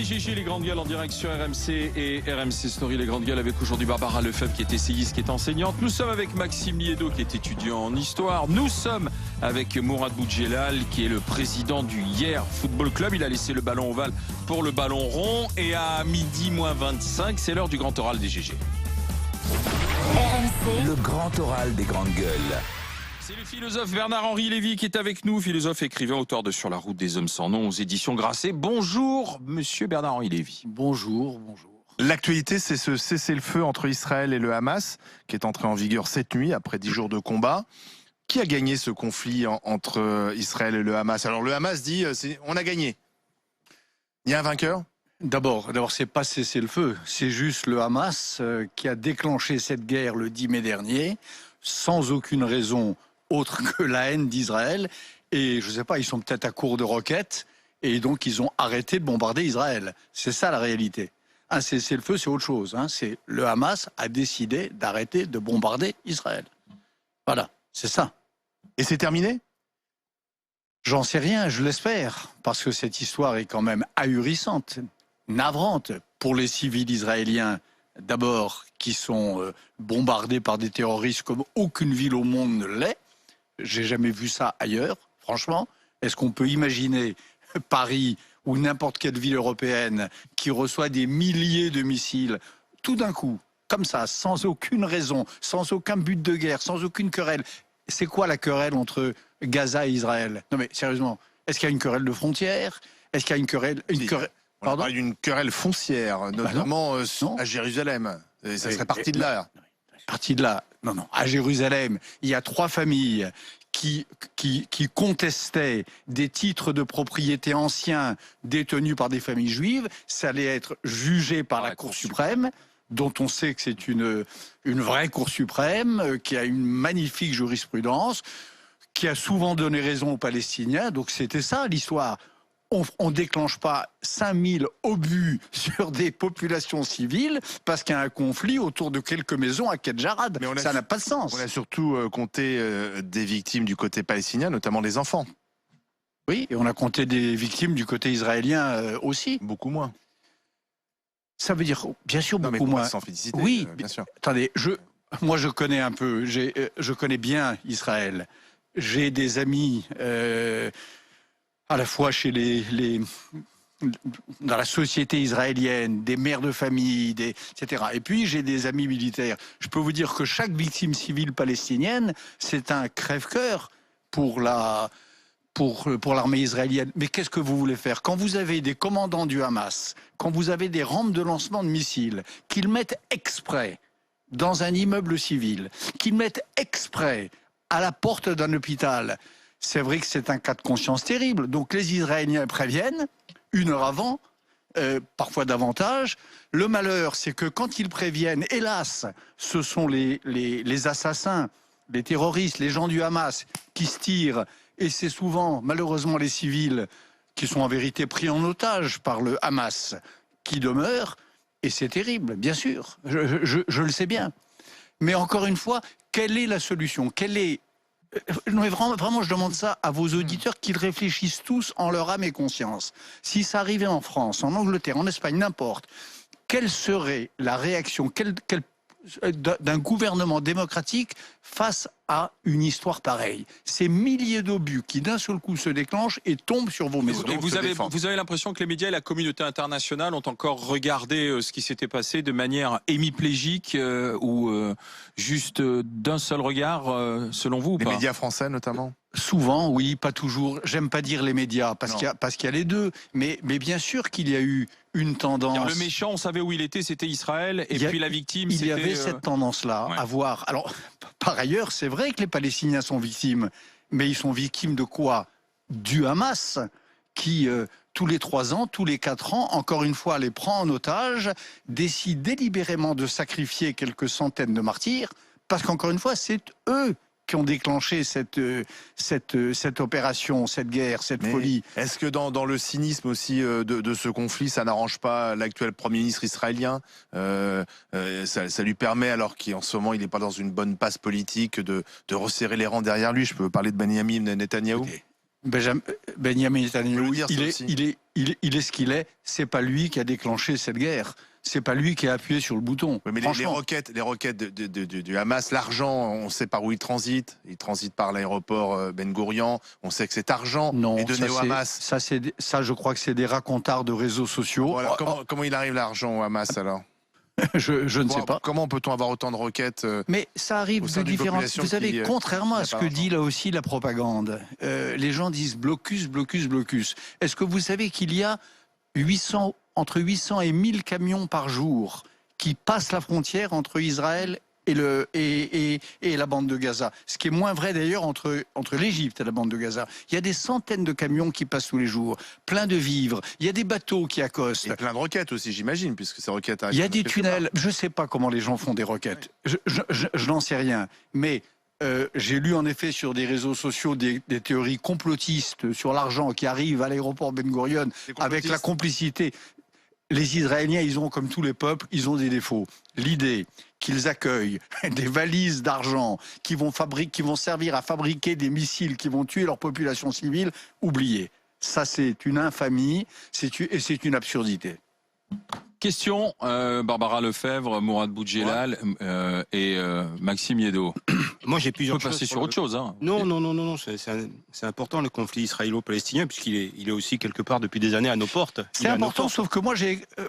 Les GG, les grandes gueules en direct sur RMC et RMC Story. Les grandes gueules avec aujourd'hui Barbara Lefebvre qui est essayiste, qui est enseignante. Nous sommes avec Maxime Liedo qui est étudiant en histoire. Nous sommes avec Mourad Boudjelal qui est le président du Hier Football Club. Il a laissé le ballon ovale pour le ballon rond. Et à midi moins 25, c'est l'heure du grand oral des GG. RMC. Le grand oral des grandes gueules. C'est le philosophe Bernard-Henri Lévy qui est avec nous, philosophe, écrivain, auteur de Sur la route des hommes sans nom aux éditions Grasset. Bonjour, monsieur Bernard-Henri Lévy. Bonjour, bonjour. L'actualité, c'est ce cessez-le-feu entre Israël et le Hamas, qui est entré en vigueur cette nuit, après 10 jours de combat. Qui a gagné ce conflit entre Israël et le Hamas? Alors le Hamas dit, on a gagné. Il y a un vainqueur? D'abord, c'est pas cessez-le-feu, c'est juste le Hamas qui a déclenché cette guerre le 10 mai dernier, sans aucune raison autre que la haine d'Israël. Et je sais pas, ils sont peut-être à court de roquettes, et donc ils ont arrêté de bombarder Israël. C'est ça la réalité. Un cessez-le-feu, c'est autre chose. C'est le Hamas a décidé d'arrêter de bombarder Israël. Voilà, c'est ça. Et c'est terminé? J'en sais rien, je l'espère, parce que cette histoire est quand même ahurissante, navrante pour les civils israéliens, d'abord, qui sont bombardés par des terroristes comme aucune ville au monde ne l'est. J'ai jamais vu ça ailleurs, franchement. Est-ce qu'on peut imaginer Paris ou n'importe quelle ville européenne qui reçoit des milliers de missiles, tout d'un coup, comme ça, sans aucune raison, sans aucun but de guerre, sans aucune querelle? C'est quoi la querelle entre Gaza et Israël? Non mais sérieusement, est-ce qu'il y a une querelle de frontières? Est-ce qu'il y a une querelle... On parle d'une querelle foncière, notamment à Jérusalem. Et ça serait parti de là. Parti de là. Non. À Jérusalem, il y a 3 familles qui contestaient des titres de propriété anciens détenus par des familles juives. Ça allait être jugé par la Cour suprême, dont on sait que c'est une vraie Cour suprême, qui a une magnifique jurisprudence, qui a souvent donné raison aux Palestiniens. Donc c'était ça l'histoire. On ne déclenche pas 5000 obus sur des populations civiles parce qu'il y a un conflit autour de quelques maisons à Kedjarad. Ça n'a pas de sens. On a surtout compté des victimes du côté palestinien, notamment des enfants. Oui, et on a compté des victimes du côté israélien aussi. Beaucoup moins. Ça veut dire, bien sûr, beaucoup moins. Sans féliciter, oui, bien sûr. Attendez, moi je connais un peu, je connais bien Israël. J'ai des amis... à la fois chez dans la société israélienne, des mères de famille, etc. Et puis j'ai des amis militaires. Je peux vous dire que chaque victime civile palestinienne, c'est un crève-cœur pour l'armée israélienne. Mais qu'est-ce que vous voulez faire? Quand vous avez des commandants du Hamas, quand vous avez des rampes de lancement de missiles, qu'ils mettent exprès dans un immeuble civil, qu'ils mettent exprès à la porte d'un hôpital, c'est vrai que c'est un cas de conscience terrible. Donc les Israéliens préviennent, 1 heure avant, parfois davantage. Le malheur, c'est que quand ils préviennent, hélas, ce sont les assassins, les terroristes, les gens du Hamas qui se tirent. Et c'est souvent, malheureusement, les civils qui sont en vérité pris en otage par le Hamas qui demeurent. Et c'est terrible, bien sûr. Je le sais bien. Mais encore une fois, quelle est la solution? Non, mais vraiment, je demande ça à vos auditeurs qu'ils réfléchissent tous en leur âme et conscience. Si ça arrivait en France, en Angleterre, en Espagne, n'importe, quelle serait la réaction d'un gouvernement démocratique face à une histoire pareille? Ces milliers d'obus qui d'un seul coup se déclenchent et tombent sur vos maisons. Et vous avez l'impression que les médias et la communauté internationale ont encore regardé ce qui s'était passé de manière hémiplégique ou juste d'un seul regard, selon vous, ou pas? Les médias français notamment? Souvent, oui, pas toujours. J'aime pas dire les médias, parce qu'il y a les deux. Mais bien sûr qu'il y a eu une tendance... Le méchant, on savait où il était, c'était Israël, et puis la victime, c'était... Il y avait cette tendance-là à voir... Alors, par ailleurs, c'est vrai que les Palestiniens sont victimes, mais ils sont victimes de quoi? Du Hamas, qui, tous les 3 ans, tous les 4 ans, encore une fois, les prend en otage, décide délibérément de sacrifier quelques centaines de martyrs, parce qu'encore une fois, c'est eux qui ont déclenché cette opération, cette guerre, cette folie. Est-ce que dans le cynisme aussi de ce conflit, ça n'arrange pas l'actuel Premier ministre israélien? Ça lui permet, alors qu'en ce moment il n'est pas dans une bonne passe politique, de resserrer les rangs derrière lui. Je peux parler de Benyamin Netanyahou. Benyamin Netanyahou, il il est ce qu'il est. C'est pas lui qui a déclenché cette guerre. C'est pas lui qui a appuyé sur le bouton. Oui, mais les roquettes du Hamas, l'argent, on sait par où il transite. Il transite par l'aéroport Ben Gourion. On sait que cet argent est donné au Hamas. Ça, je crois que c'est des racontards de réseaux sociaux. Bon, alors, comment il arrive l'argent au Hamas alors? Je ne sais pas. Comment peut-on avoir autant de roquettes Mais ça arrive de différentes... Vous savez, contrairement à ce que dit là aussi la propagande, les gens disent blocus, blocus, blocus. Est-ce que vous savez qu'il y a entre 800 et 1000 camions par jour qui passent la frontière entre Israël et la bande de Gaza. Ce qui est moins vrai d'ailleurs entre l'Égypte et la bande de Gaza. Il y a des centaines de camions qui passent tous les jours, plein de vivres. Il y a des bateaux qui accostent. Et plein de roquettes aussi, j'imagine, puisque ces roquettes arrivent. Il y a des tunnels. Je ne sais pas comment les gens font des roquettes. Je n'en sais rien. Mais j'ai lu en effet sur des réseaux sociaux des théories complotistes sur l'argent qui arrive à l'aéroport Ben Gourion avec la complicité. Les Israéliens, ils ont, comme tous les peuples, ils ont des défauts. L'idée qu'ils accueillent des valises d'argent qui vont servir à fabriquer des missiles qui vont tuer leur population civile, oubliez. Ça, c'est une infamie et c'est une absurdité. Question, Barbara Lefebvre, Mourad Boudjelal et Maxime Yeddo. Moi, j'ai plusieurs choses. On peut passer sur autre chose. Hein. Non, c'est important le conflit israélo-palestinien, puisqu'il est aussi quelque part depuis des années à nos portes. C'est important, sauf que moi,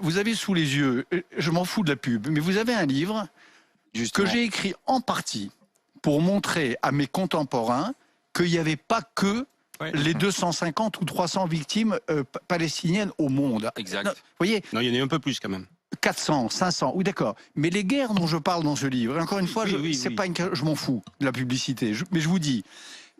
vous avez sous les yeux, je m'en fous de la pub, mais vous avez un livre que j'ai écrit en partie pour montrer à mes contemporains qu'il n'y avait pas que les 250 ou 300 victimes palestiniennes au monde. Exact. Non, voyez, non, il y en a un peu plus quand même. 400, 500, oui d'accord. Mais les guerres dont je parle dans ce livre, et encore une fois, je m'en fous de la publicité, mais je vous dis,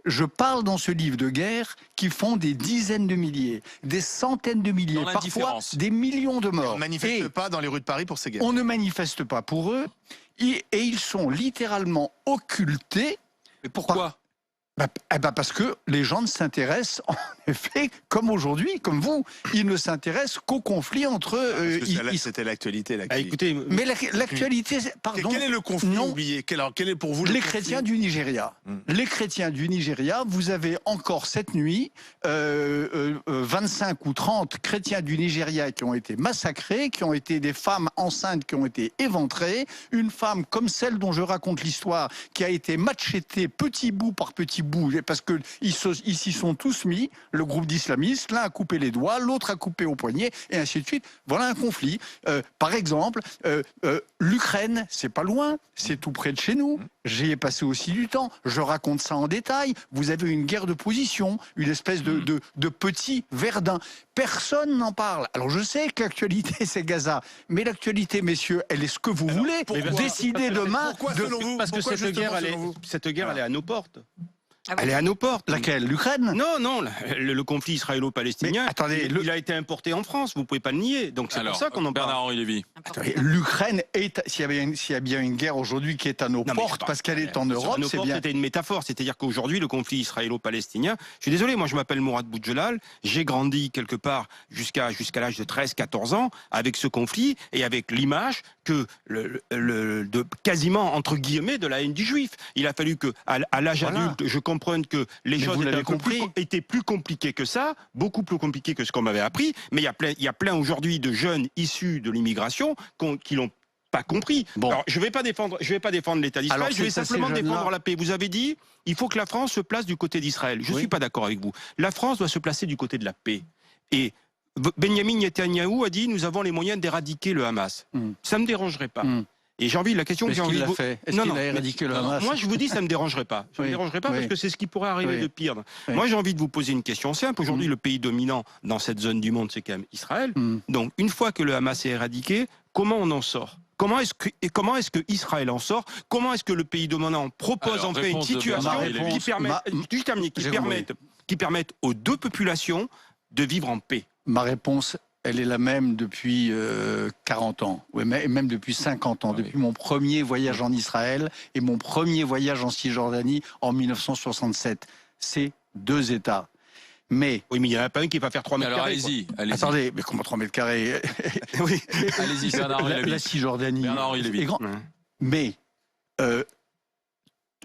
je parle dans ce livre de guerre qui font des dizaines de milliers, des centaines de milliers, parfois des millions de morts. On ne manifeste pas dans les rues de Paris pour ces guerres. On ne manifeste pas pour eux, et ils sont littéralement occultés. Mais pourquoi ? Parce que les gens ne s'intéressent, en effet, comme aujourd'hui, comme vous, ils ne s'intéressent qu'au conflit entre... C'était l'actualité. Écoutez, mais l'actualité, pardon... Quel est le conflit oublié? Quel est pour vous les chrétiens du Nigeria. Les chrétiens du Nigeria, vous avez encore cette nuit 25 ou 30 chrétiens du Nigeria qui ont été massacrés, qui ont été des femmes enceintes qui ont été éventrées, une femme comme celle dont je raconte l'histoire, qui a été machetée petit bout par petit bout, parce qu'ils s'y sont tous mis, le groupe d'islamistes, l'un a coupé les doigts, l'autre a coupé au poignet, et ainsi de suite. Voilà un conflit. Par exemple, l'Ukraine, c'est pas loin, c'est tout près de chez nous. J'y ai passé aussi du temps. Je raconte ça en détail. Vous avez une guerre de position, une espèce de petit Verdun. Personne n'en parle. Alors je sais que l'actualité c'est Gaza, mais l'actualité, messieurs, elle est ce que vous voulez. Décidez demain. Parce que cette guerre, elle est à nos portes. Elle est à nos portes. Laquelle? L'Ukraine? Non, le conflit israélo-palestinien, il a été importé en France, vous pouvez pas le nier. Donc c'est pour ça qu'on en parle. Bernard-Henri Lévy. L'Ukraine est, s'il y a bien une guerre aujourd'hui qui est à nos portes, parce qu'elle est en Europe, c'est bien. C'était une métaphore, c'est-à-dire qu'aujourd'hui, le conflit israélo-palestinien, je suis désolé, moi je m'appelle Mourad Boudjelal, j'ai grandi quelque part jusqu'à l'âge de 13-14 ans avec ce conflit et avec l'image que de quasiment entre guillemets de la haine du juif. Il a fallu que à l'âge adulte, je comprenne que les choses étaient plus compliquées que ça, beaucoup plus compliquées que ce qu'on m'avait appris. Mais il y a plein aujourd'hui de jeunes issus de l'immigration qui l'ont pas compris. Bon. Alors, je vais pas défendre l'État d'Israël, je vais simplement défendre la paix. Vous avez dit, il faut que la France se place du côté d'Israël. Je suis pas d'accord avec vous. La France doit se placer du côté de la paix. Et Benjamin Netanyahou a dit, nous avons les moyens d'éradiquer le Hamas. Ça me dérangerait pas. Et j'ai envie, la question que j'ai envie de vous... Est-ce qu'il a éradiqué le Hamas? Moi, je vous dis, ça me dérangerait pas. Ça me dérangerait pas parce que c'est ce qui pourrait arriver de pire. Moi, j'ai envie de vous poser une question simple. Aujourd'hui, le pays dominant dans cette zone du monde, c'est quand même Israël. Donc, une fois que le Hamas est éradiqué, comment on en sort? Comment est-ce que Israël en sort? Comment est-ce que le pays dominant propose en fait une situation qui permette aux deux populations de vivre en paix? Ma réponse, elle est la même depuis 40 ans, même depuis 50 ans, depuis mon premier voyage en Israël et mon premier voyage en Cisjordanie en 1967. C'est 2 États. Mais oui, mais il n'y en a pas un qui va faire 3 mètres carrés. Alors allez-y. Attendez, mais comment 3 mètres carrés? Oui. Allez-y, Bernard-Henri Lévy. La Cisjordanie est grand. Mais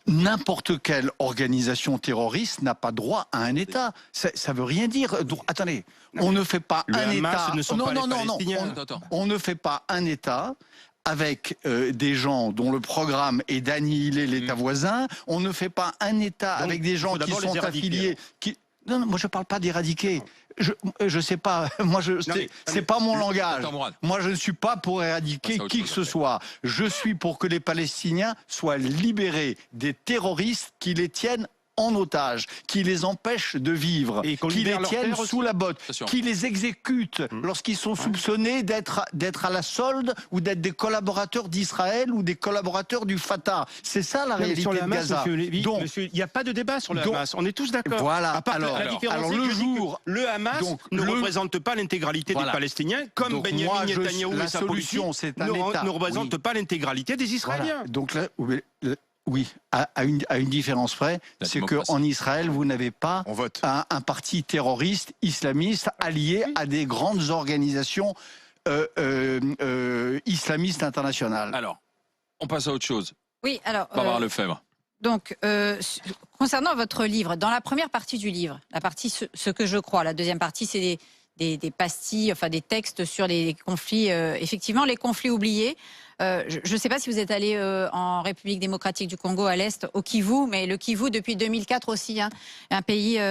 n'importe quelle organisation terroriste n'a pas droit à un État. Ça veut rien dire. Donc, attendez, on ne fait pas un État. Ne sont pas les Palestiniens. On ne fait pas un État avec des gens dont le programme est d'annihiler l'État voisin. On ne fait pas un État avec des gens qui sont affiliés. Non, moi je ne parle pas d'éradiquer. Je sais pas, moi c'est pas mon langage. Moi je ne suis pas pour éradiquer qui que ce soit. Je suis pour que les Palestiniens soient libérés des terroristes qui les tiennent en otage, qui les empêchent de vivre, qui les tiennent sous la botte, qui les exécutent lorsqu'ils sont soupçonnés d'être à la solde ou d'être des collaborateurs d'Israël ou des collaborateurs du Fatah. C'est ça la réalité sur le de Hamas, Gaza. Donc, il n'y a pas de débat sur le Hamas. On est tous d'accord. Voilà. La différence, c'est que le Hamas ne représente pas l'intégralité des Palestiniens, comme Benyamin Netanyahou et sa politique ne représente pas l'intégralité des Israéliens. Voilà. Donc là, oui, à une différence près, c'est qu'en Israël, vous n'avez pas un parti terroriste islamiste allié à des grandes organisations islamistes internationales. Alors, on passe à autre chose. Oui, alors... Barbara Lefebvre. Donc, concernant votre livre, dans la première partie du livre, la partie ce que je crois, la deuxième partie, c'est des pastilles, enfin des textes sur les conflits, effectivement, les conflits oubliés. Je ne sais pas si vous êtes allé en République démocratique du Congo, à l'Est, au Kivu, mais le Kivu depuis 2004 aussi, hein, un pays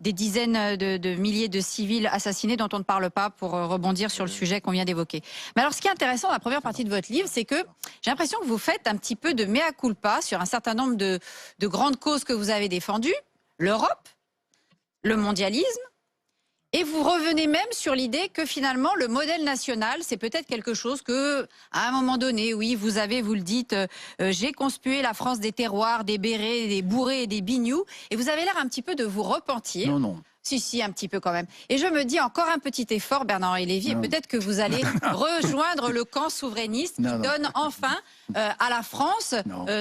des dizaines de milliers de civils assassinés dont on ne parle pas, pour rebondir sur le sujet qu'on vient d'évoquer. Mais alors, ce qui est intéressant dans la première partie de votre livre, c'est que j'ai l'impression que vous faites un petit peu de mea culpa sur un certain nombre de grandes causes que vous avez défendues, l'Europe, le mondialisme. Et vous revenez même sur l'idée que finalement le modèle national, c'est peut-être quelque chose que, à un moment donné, oui, vous le dites, j'ai conspué la France des terroirs, des bérets, des bourrés et des bignoux, et vous avez l'air un petit peu de vous repentir. Non, non. Si, un petit peu quand même. Et je me dis encore un petit effort, Bernard-Henri Lévy, et peut-être que vous allez rejoindre le camp souverainiste qui donne enfin à la France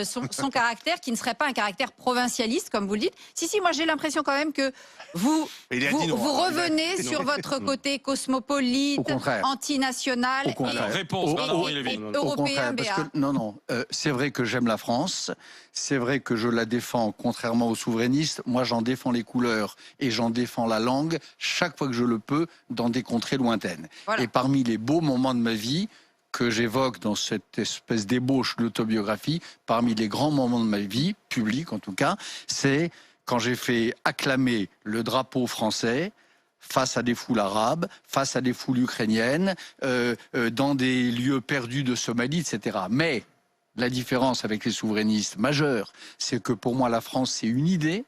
son caractère, qui ne serait pas un caractère provincialiste, comme vous le dites. Si, moi j'ai l'impression quand même que vous revenez sur votre côté cosmopolite, antinational, européen, Non, c'est vrai que j'aime la France, c'est vrai que je la défends, contrairement aux souverainistes. Moi, j'en défends les couleurs et j'en défends la langue chaque fois que je le peux dans des contrées lointaines. Voilà. Et parmi les beaux moments de ma vie que j'évoque dans cette espèce d'ébauche d'autobiographie, parmi les grands moments de ma vie, publique en tout cas, c'est quand j'ai fait acclamer le drapeau français face à des foules arabes, face à des foules ukrainiennes, dans des lieux perdus de Somalie, etc. Mais la différence avec les souverainistes majeure, c'est que pour moi la France c'est une idée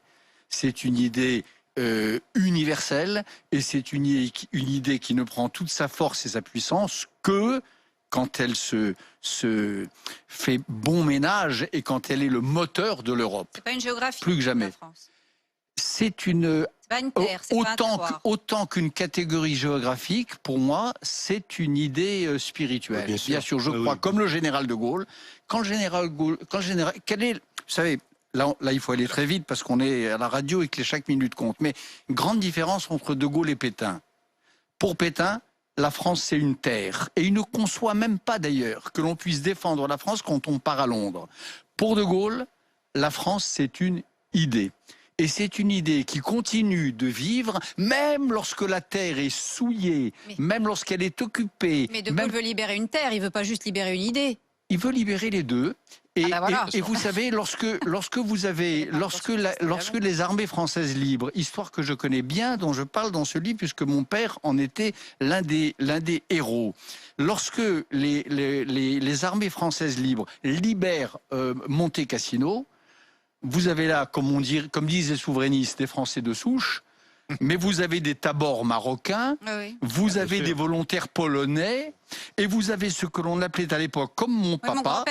universelle, et c'est une idée qui ne prend toute sa force et sa puissance que quand elle se fait bon ménage et quand elle est le moteur de l'Europe. C'est pas une géographie. Plus que jamais. C'est une... Pas une terre, autant qu'une catégorie géographique, pour moi, c'est une idée spirituelle. Bien sûr, je crois, comme le général de Gaulle. Vous savez, là, il faut aller très vite parce qu'on est à la radio et que chaque minute compte. Mais une grande différence entre de Gaulle et Pétain. Pour Pétain, la France, c'est une terre. Et il ne conçoit même pas, d'ailleurs, que l'on puisse défendre la France quand on part à Londres. Pour de Gaulle, la France, c'est une idée. Et c'est une idée qui continue de vivre, même lorsque la terre est souillée, même lorsqu'elle est occupée. Mais de Gaulle veut libérer une terre, il ne veut pas juste libérer une idée. Il veut libérer les deux. Et vous savez, lorsque les armées françaises libres, histoire que je connais bien, dont je parle dans ce livre, puisque mon père en était l'un des héros, lorsque les armées françaises libres libèrent Monte Cassino, vous avez là, comme disent les souverainistes, des Français de souche, mais vous avez des tabors marocains, vous avez des volontaires polonais, et vous avez ce que l'on appelait à l'époque, comme mon papa,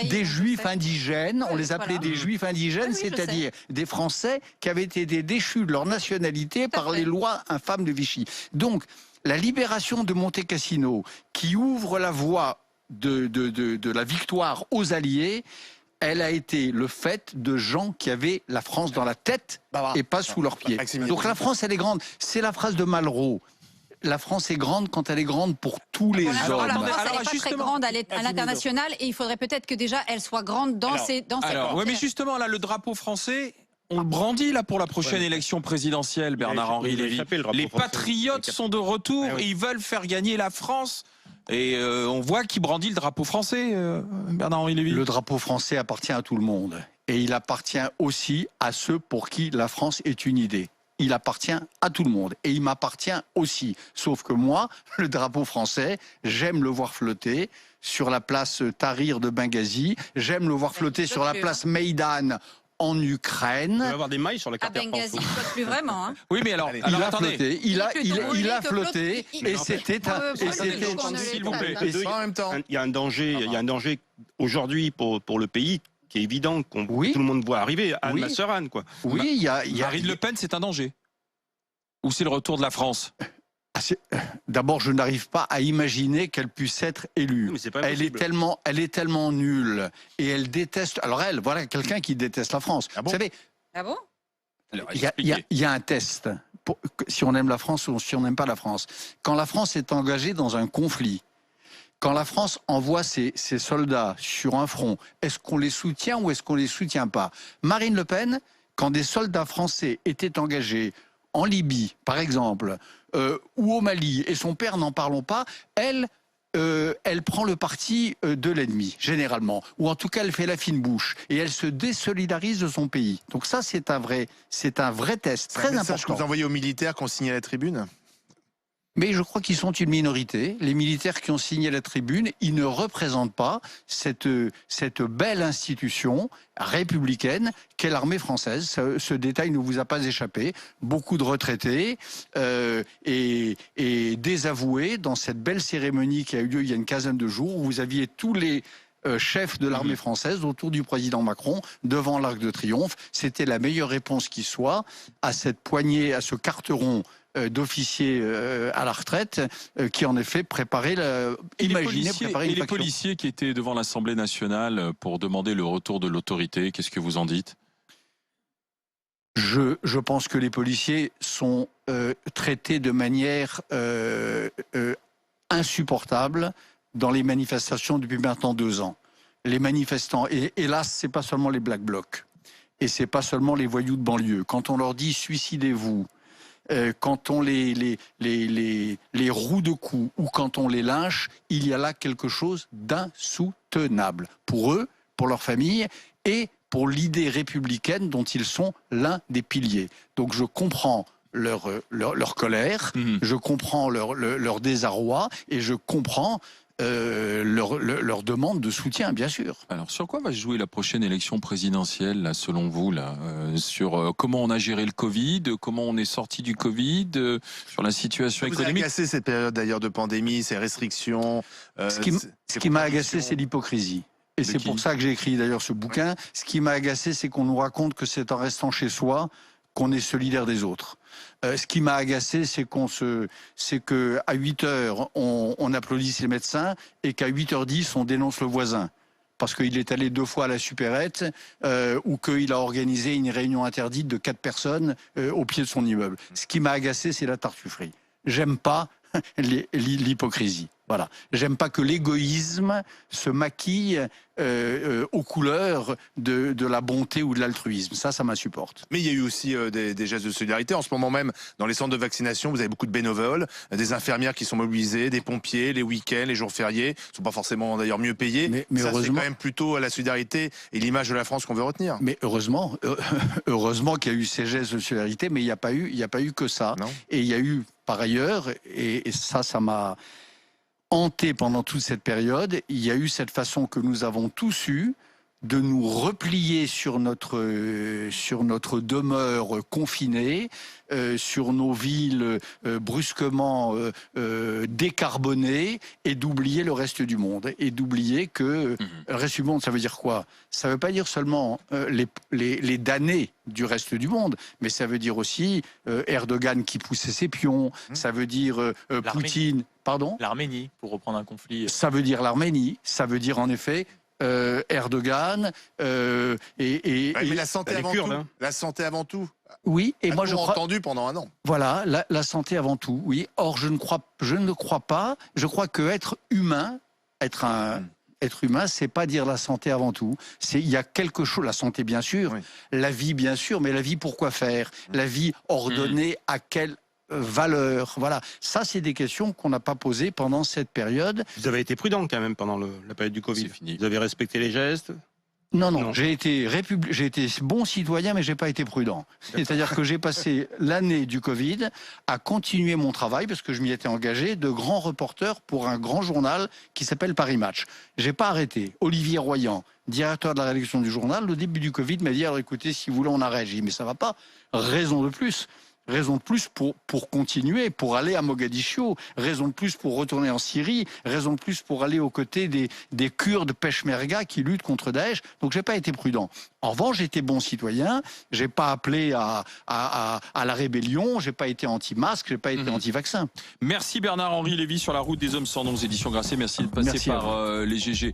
des juifs indigènes. On les appelait des juifs indigènes, c'est-à-dire des Français qui avaient été déchus de leur nationalité par les lois infâmes de Vichy. Donc, la libération de Monte Cassino, qui ouvre la voie de la victoire aux Alliés, elle a été le fait de gens qui avaient la France dans la tête et pas sous leurs pieds. Donc la France, elle est grande. C'est la phrase de Malraux. la France est grande quand elle est grande pour tous les Pour l'instant, hommes. la France, elle Alors, n'est pas très justement, grande à l'international et il faudrait peut-être que déjà elle soit grande dans ses Alors, ouais, mais justement, là, le drapeau français, on le brandit là pour la prochaine élection présidentielle, Bernard-Henri Lévy. Les patriotes sont de retour et ils veulent faire gagner la France. Et on voit qui brandit le drapeau français, Bernard-Henri Lévy. Le drapeau français appartient à tout le monde. Et il appartient aussi à ceux pour qui la France est une idée. Il appartient à tout le monde. Et il m'appartient aussi. Sauf que moi, le drapeau français, j'aime le voir flotter sur la place Tahrir de Benghazi. J'aime le voir flotter sur la place Maïdan en Ukraine. Il va y avoir des mailles sur la À carte Air Benghazi, France. il ne flotte plus vraiment. Hein. Oui, mais alors, Il alors a attendez. flotté, il a flotté, et c'était un... S'il vous plaît. En même temps. Il y a un danger aujourd'hui pour le pays qui est évident, que Oui. tout le monde voit arriver, Anne Oui. Masseran, quoi. Oui, il y a... Marine Le Pen, c'est un danger. Ou c'est le retour de la France? D'abord, je n'arrive pas à imaginer qu'elle puisse être élue. Mais c'est pas Elle est impossible. tellement nulle et elle déteste. Alors elle, voilà quelqu'un qui déteste la France. Ah bon? Vous savez, Ah bon? Alors, il y a un test si on aime la France ou si on n'aime pas la France. Quand la France est engagée dans un conflit, quand la France envoie ses soldats sur un front, est-ce qu'on les soutient ou est-ce qu'on les soutient pas? Marine Le Pen, quand des soldats français étaient engagés en Libye, par exemple, ou au Mali, et son père, n'en parlons pas, elle prend le parti de l'ennemi, généralement. Ou en tout cas, elle fait la fine bouche. Et elle se désolidarise de son pays. Donc ça, c'est un vrai test, très C'est un message que important. vous envoyez aux militaires qui ont signé la tribune? Mais je crois qu'ils sont une minorité. Les militaires qui ont signé la tribune, ils ne représentent pas cette belle institution républicaine qu'est l'armée française. Ce détail ne vous a pas échappé. Beaucoup de retraités et désavoués dans cette belle cérémonie qui a eu lieu il y a une quinzaine de jours, où vous aviez tous les chef de l'armée française autour du président Macron devant l'Arc de Triomphe. C'était la meilleure réponse qui soit à cette poignée, à ce carteron d'officiers à la retraite qui en effet préparaient imaginez préparer une les faction. policiers qui étaient devant l'Assemblée nationale pour demander le retour de l'autorité, qu'est-ce que vous en dites? Je pense que les policiers sont traités de manière insupportable dans les manifestations depuis maintenant 2 ans. Les manifestants, et hélas, c'est pas seulement les Black Blocs, et c'est pas seulement les voyous de banlieue. Quand on leur dit suicidez-vous, quand on les roue de coups ou quand on les lynche, il y a là quelque chose d'insoutenable pour eux, pour leur famille et pour l'idée républicaine dont ils sont l'un des piliers. Donc je comprends leur colère, je comprends leur désarroi et je comprends leur demande de soutien, bien sûr. Alors, sur quoi va se jouer la prochaine élection présidentielle, là, selon vous, là, sur comment on a géré le Covid, comment on est sorti du Covid, sur la situation Ça vous a économique? agacé cette période d'ailleurs de pandémie, ces restrictions? Ce qui m'a agacé, c'est l'hypocrisie. Et c'est pour ça que j'ai écrit d'ailleurs ce bouquin. Ce qui m'a agacé, c'est qu'on nous raconte que c'est en restant chez soi qu'on est solidaire des autres. Ce qui m'a agacé, c'est que à 8 heures, on applaudisse les médecins et qu'à 8h10, on dénonce le voisin. Parce qu'il est allé 2 fois à la supérette ou qu'il a organisé une réunion interdite de 4 personnes au pied de son immeuble. Ce qui m'a agacé, c'est la tartufferie. J'aime pas l'hypocrisie. Voilà. J'aime pas que l'égoïsme se maquille aux couleurs de la bonté ou de l'altruisme. Ça m'insupporte. Mais il y a eu aussi des gestes de solidarité. En ce moment même, dans les centres de vaccination, vous avez beaucoup de bénévoles, des infirmières qui sont mobilisées, des pompiers, les week-ends, les jours fériés. Ils ne sont pas forcément d'ailleurs mieux payés. Mais ça, c'est heureusement, quand même plutôt la solidarité et l'image de la France qu'on veut retenir. Mais heureusement qu'il y a eu ces gestes de solidarité, mais il n'y a pas eu que ça. Non. Et il y a eu par ailleurs, et ça m'a hanté pendant toute cette période, il y a eu cette façon que nous avons tous eue de nous replier sur notre demeure confinée, sur nos villes brusquement décarbonées, et d'oublier le reste du monde. Et d'oublier que le reste du monde, ça veut dire quoi? Ça ne veut pas dire seulement les damnés du reste du monde, mais ça veut dire aussi Erdogan qui poussait ses pions, ça veut dire Poutine... Pardon ? L'Arménie, pour reprendre un conflit. Ça veut dire l'Arménie, ça veut dire en effet... Erdogan mais la santé les avant Kurdes, tout. hein. La santé avant tout. Oui, et moi je crois. entendu pendant un an. Voilà, la santé avant tout, oui. Or, je ne crois pas. Je crois que être humain, être humain, c'est pas dire la santé avant tout. Il y a quelque chose, la santé bien sûr, Oui. la vie bien sûr, mais la vie pourquoi faire? La vie ordonnée à quelle valeur? Voilà, ça c'est des questions qu'on n'a pas posées pendant cette période. Vous avez été prudent quand même pendant la période du Covid. C'est fini. Vous avez respecté les gestes. Non. J'ai été bon citoyen, mais j'ai pas été prudent. C'est-à-dire que j'ai passé l'année du Covid à continuer mon travail, parce que je m'y étais engagé, de grand reporter pour un grand journal qui s'appelle Paris Match. J'ai pas arrêté. Olivier Royan, directeur de la rédaction du journal, au début du Covid, m'a dit, alors écoutez, si vous voulez, on arrête. J'ai dit, mais ça va pas. Raison de plus pour continuer, pour aller à Mogadiscio, raison de plus pour retourner en Syrie, raison de plus pour aller aux côtés des Kurdes peshmerga qui luttent contre Daesh. Donc j'ai pas été prudent. En revanche, j'étais bon citoyen, j'ai pas appelé à la rébellion, j'ai pas été anti-masque, j'ai pas été anti-vaccin. Merci Bernard-Henri Lévy sur la route des hommes sans nom, aux éditions Grasset. Merci de passer Merci à par les GG.